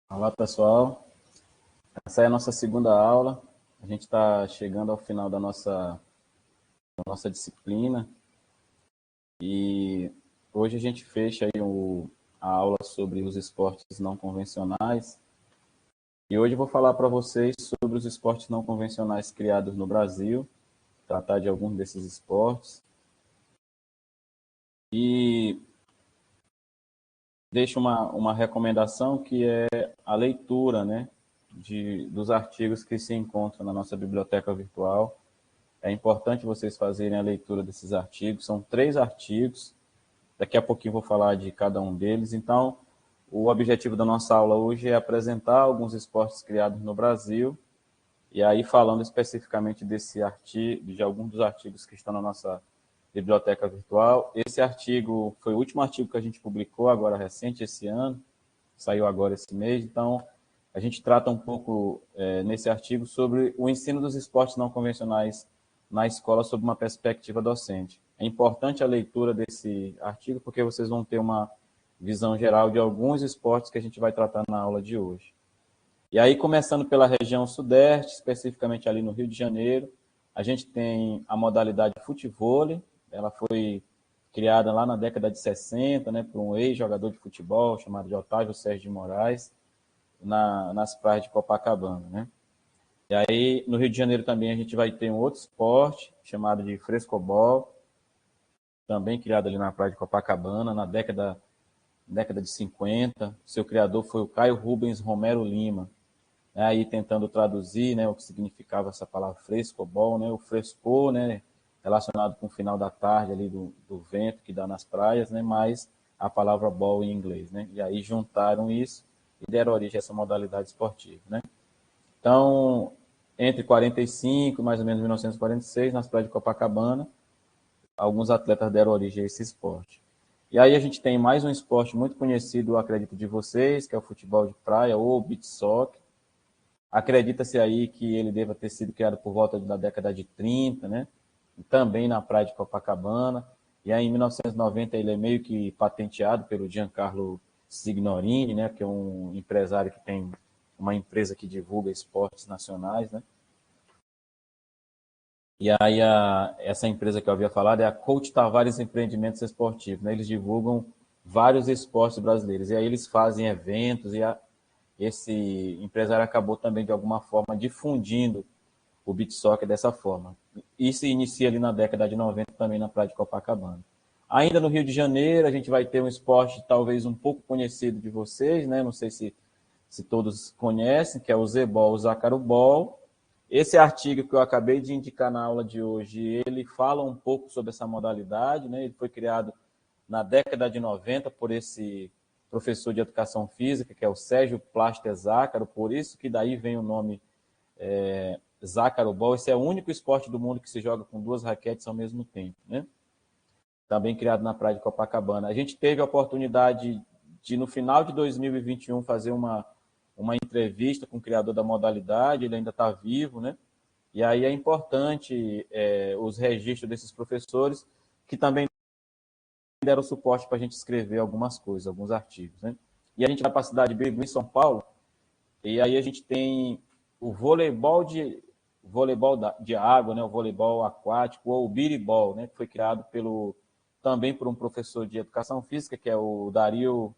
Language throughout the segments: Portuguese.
Olá, pessoal. Essa é a nossa segunda aula. A gente está chegando ao final da nossa disciplina e hoje a gente fecha aí a aula sobre os esportes não convencionais. E hoje eu vou falar para vocês sobre os esportes não convencionais criados no Brasil, tratar de alguns desses esportes. E deixo uma recomendação que é a leitura, né, dos artigos que se encontram na nossa biblioteca virtual. É importante vocês fazerem a leitura desses artigos. São 3 artigos. Daqui a pouquinho eu vou falar de cada um deles. Então, o objetivo da nossa aula hoje é apresentar alguns esportes criados no Brasil. E aí, falando especificamente desse artigo, de alguns dos artigos que estão na nossa biblioteca virtual. Esse artigo foi o último artigo que a gente publicou, agora recente, esse ano. Saiu agora esse mês. Então, a gente trata um pouco nesse artigo sobre o ensino dos esportes não convencionais na escola sob uma perspectiva docente. É importante a leitura desse artigo porque vocês vão ter uma visão geral de alguns esportes que a gente vai tratar na aula de hoje. E aí, começando pela região sudeste, especificamente ali no Rio de Janeiro, a gente tem a modalidade futevôlei. Ela foi criada lá na década de 60, né, por um ex-jogador de futebol chamado de Otávio Sérgio de Moraes, nas praias de Copacabana, né? E aí, no Rio de Janeiro também a gente vai ter um outro esporte chamado de frescobol, também criado ali na praia de Copacabana, na década de 50. Seu criador foi o Caio Rubens Romero Lima. Aí tentando traduzir, né, o que significava essa palavra frescobol, né, o frescor, né, relacionado com o final da tarde ali do vento que dá nas praias, né, mais a palavra ball em inglês, né, e aí juntaram isso e deram origem a essa modalidade esportiva, né. Então, entre 45 e mais ou menos 1946, nas praias de Copacabana, alguns atletas deram origem a esse esporte. E aí a gente tem mais um esporte muito conhecido, eu acredito, de vocês, que é o futebol de praia ou beach soccer. Acredita-se aí que ele deva ter sido criado por volta da década de 30, né? Também na praia de Copacabana. E aí, em 1990, ele é meio que patenteado pelo Giancarlo Signorini, né? Que é um empresário que tem uma empresa que divulga esportes nacionais, né? E aí, essa empresa que eu havia falado é a Coach Tavares Empreendimentos Esportivos, né? Eles divulgam vários esportes brasileiros. E aí, eles fazem eventos esse empresário acabou também, de alguma forma, difundindo o beach soccer dessa forma. Isso se inicia ali na década de 90 também na praia de Copacabana. Ainda no Rio de Janeiro, a gente vai ter um esporte talvez um pouco conhecido de vocês, né? Não sei se todos conhecem, que é o Zebol, o Zacarubol. Esse artigo que eu acabei de indicar na aula de hoje, ele fala um pouco sobre essa modalidade, né? Ele foi criado na década de 90 por esse professor de educação física, que é o Sérgio Plaster Zácaro, por isso que daí vem o nome Zácaro Ball. Esse é o único esporte do mundo que se joga com 2 raquetes ao mesmo tempo, né? Também criado na praia de Copacabana. A gente teve a oportunidade de, no final de 2021, fazer uma entrevista com o criador da modalidade, ele ainda está vivo, né? E aí é importante os registros desses professores, que também deram suporte para a gente escrever algumas coisas, alguns artigos, né? E a gente vai para a cidade de Birigui, em São Paulo, e aí a gente tem o voleibol de água, né? O voleibol aquático, ou o biribol, né? Que foi criado também por um professor de educação física, que é o Dario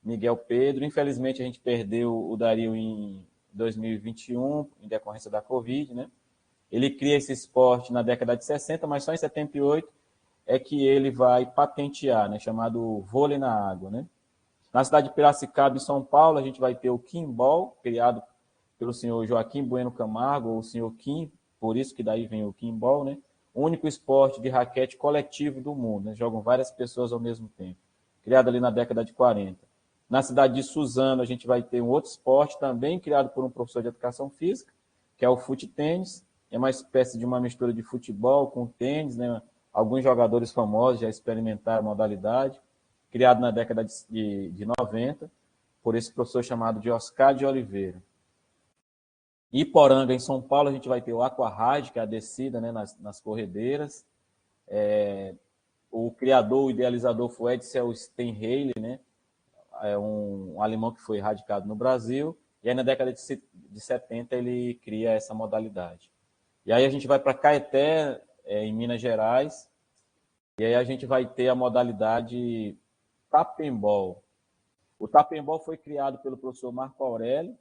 Miguel Pedro. Infelizmente, a gente perdeu o Dario em 2021, em decorrência da Covid, né? Ele cria esse esporte na década de 60, mas só em 78 é que ele vai patentear, né? Chamado vôlei na água, né? Na cidade de Piracicaba, em São Paulo, a gente vai ter o Kimball, criado pelo senhor Joaquim Bueno Camargo, ou o senhor Kim, por isso que daí vem o Kimball, né? O único esporte de raquete coletivo do mundo, né? Jogam várias pessoas ao mesmo tempo. Criado ali na década de 40. Na cidade de Suzano, a gente vai ter um outro esporte também criado por um professor de educação física, que é o fute-tênis. É uma espécie de uma mistura de futebol com tênis, né? Alguns jogadores famosos já experimentaram a modalidade, criado na década de 90, por esse professor chamado de Oscar de Oliveira. Iporanga, em São Paulo, a gente vai ter o aquarride, que é a descida, né, nas corredeiras. O criador, o idealizador foi Edsel Steinheil, né? um alemão que foi radicado no Brasil, e aí na década de 70 ele cria essa modalidade. E aí a gente vai para Caeté, em Minas Gerais, e aí a gente vai ter a modalidade Tapembol. O Tapembol foi criado pelo professor Marco Aurélio,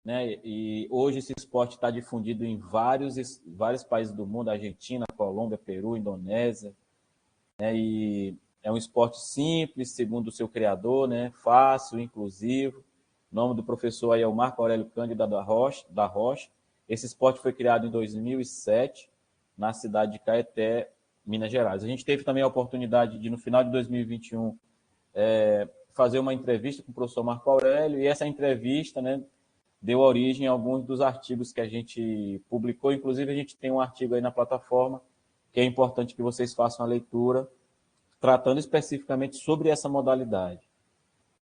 né? E hoje esse esporte está difundido em vários países do mundo, Argentina, Colômbia, Peru, Indonésia, né? E é um esporte simples, segundo o seu criador, né? Fácil, inclusivo. O nome do professor aí é o Marco Aurélio Cândido da Rocha. Esse esporte foi criado em 2007, na cidade de Caeté, Minas Gerais. A gente teve também a oportunidade de, no final de 2021, fazer uma entrevista com o professor Marco Aurélio, e essa entrevista, né, deu origem a alguns dos artigos que a gente publicou. Inclusive, a gente tem um artigo aí na plataforma, que é importante que vocês façam a leitura, tratando especificamente sobre essa modalidade,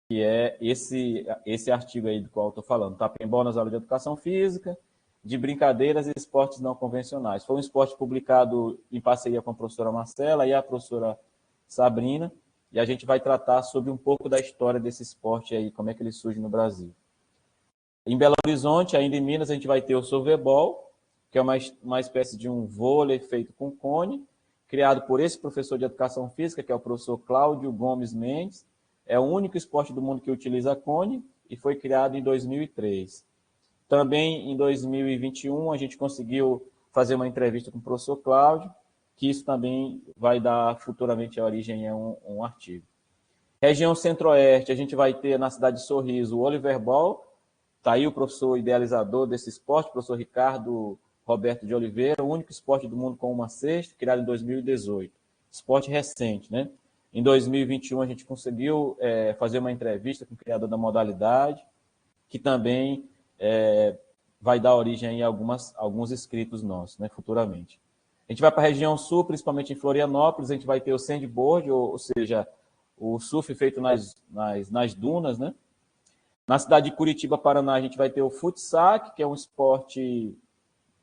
que é esse artigo aí do qual eu estou falando, Tapembol nas aulas de educação física, de brincadeiras e esportes não convencionais. Foi um esporte publicado em parceria com a professora Marcela e a professora Sabrina, e a gente vai tratar sobre um pouco da história desse esporte aí, como é que ele surge no Brasil. Em Belo Horizonte, ainda em Minas, a gente vai ter o Sorvebol, que é uma espécie de um vôlei feito com cone, criado por esse professor de educação física, que é o professor Cláudio Gomes Mendes. É o único esporte do mundo que utiliza cone e foi criado em 2003. Também em 2021, a gente conseguiu fazer uma entrevista com o professor Cláudio, que isso também vai dar futuramente a origem a um artigo. Região Centro-Oeste, a gente vai ter na cidade de Sorriso o Oliver Ball. Está aí o professor idealizador desse esporte, o professor Ricardo Roberto de Oliveira, o único esporte do mundo com uma cesta, criado em 2018. Esporte recente, né? Em 2021, a gente conseguiu fazer uma entrevista com o criador da modalidade, que também vai dar origem a alguns escritos nossos, né, futuramente. A gente vai para a região sul, principalmente em Florianópolis, a gente vai ter o sandboard, ou seja, o surf feito nas dunas, né? Na cidade de Curitiba, Paraná, a gente vai ter o futsal, que é um esporte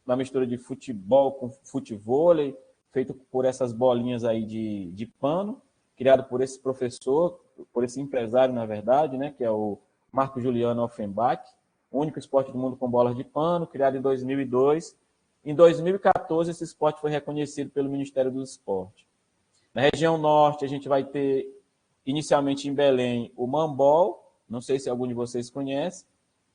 na mistura de futebol com futevôlei, feito por essas bolinhas aí de pano, criado por esse professor, por esse empresário, na verdade, né, que é o Marco Juliano Offenbach, o único esporte do mundo com bolas de pano, criado em 2002. Em 2014, esse esporte foi reconhecido pelo Ministério do Esporte. Na região norte, a gente vai ter, inicialmente em Belém, o Mambol, não sei se algum de vocês conhece,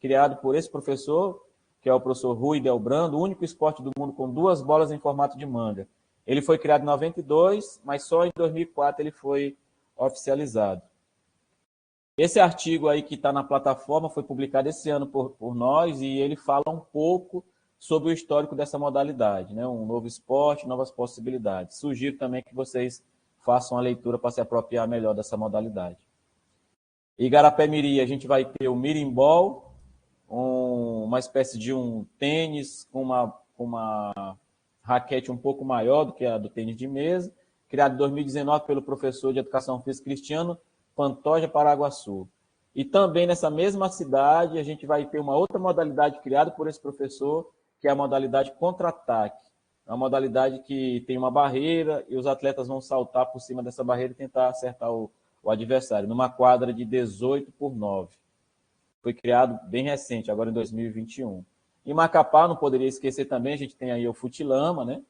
criado por esse professor, que é o professor Rui Delbrando, o único esporte do mundo com 2 bolas em formato de manga. Ele foi criado em 92, mas só em 2004 ele foi oficializado. Esse artigo aí que está na plataforma foi publicado esse ano por nós, e ele fala um pouco sobre o histórico dessa modalidade, né? Um novo esporte, novas possibilidades. Sugiro também que vocês façam a leitura para se apropriar melhor dessa modalidade. Igarapé-Miri, a gente vai ter o Mirimbol, uma espécie de um tênis com uma raquete um pouco maior do que a do tênis de mesa, criado em 2019 pelo professor de Educação Física Cristiano Pantoja Paraguaçu. E também nessa mesma cidade a gente vai ter uma outra modalidade criada por esse professor, que é a modalidade contra-ataque. É uma modalidade que tem uma barreira e os atletas vão saltar por cima dessa barreira e tentar acertar o adversário, numa quadra de 18x9. Foi criado bem recente, agora em 2021. Em Macapá, não poderia esquecer também, a gente tem aí o futilama, né?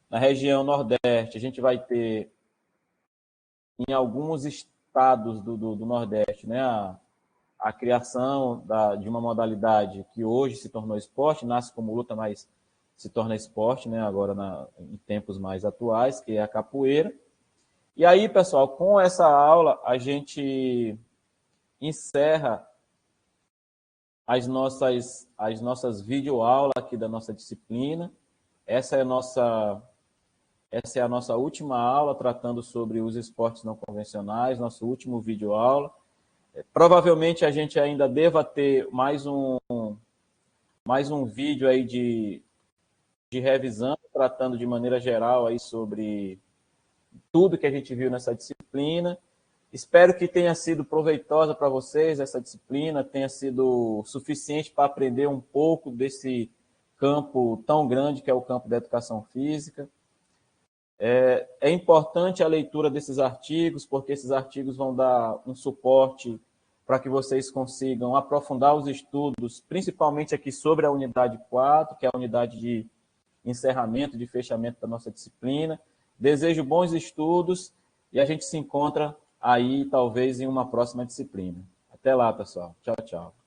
Na região Nordeste, a gente vai ter, em alguns estados do Nordeste, né, a criação de uma modalidade que hoje se tornou esporte, nasce como luta, mas se torna esporte, né, agora em tempos mais atuais, que é a capoeira. E aí, pessoal, com essa aula, a gente encerra as nossas videoaulas aqui da nossa disciplina. Essa é a nossa última aula tratando sobre os esportes não convencionais, nosso último videoaula. Provavelmente a gente ainda deva ter mais um vídeo aí de revisão, tratando de maneira geral aí sobre tudo que a gente viu nessa disciplina. Espero que tenha sido proveitosa para vocês essa disciplina, tenha sido suficiente para aprender um pouco desse campo tão grande que é o campo da educação física. É importante a leitura desses artigos, porque esses artigos vão dar um suporte para que vocês consigam aprofundar os estudos, principalmente aqui sobre a unidade 4, que é a unidade de encerramento, de fechamento da nossa disciplina. Desejo bons estudos e a gente se encontra aí, talvez, em uma próxima disciplina. Até lá, pessoal. Tchau, tchau.